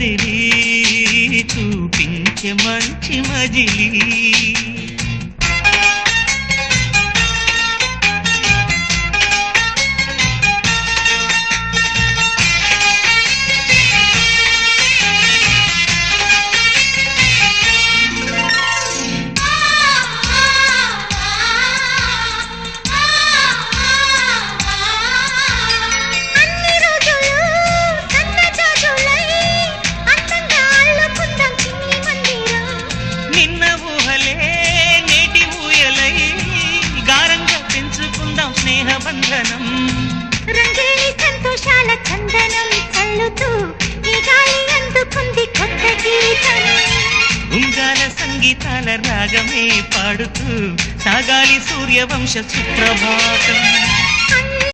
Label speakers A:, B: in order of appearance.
A: కదిలి చూపించే మంచి మజిలీ స్నేహబంధనం
B: రంగేలి సంతోషాల చందనం చల్లుతూ ఈ గాలి అందుకుంది కొత్త గీతం
A: ఉంగాల సంగీతాల రాగమే పాడుతూ సాగాలి సూర్యవంశ సుప్రభాతం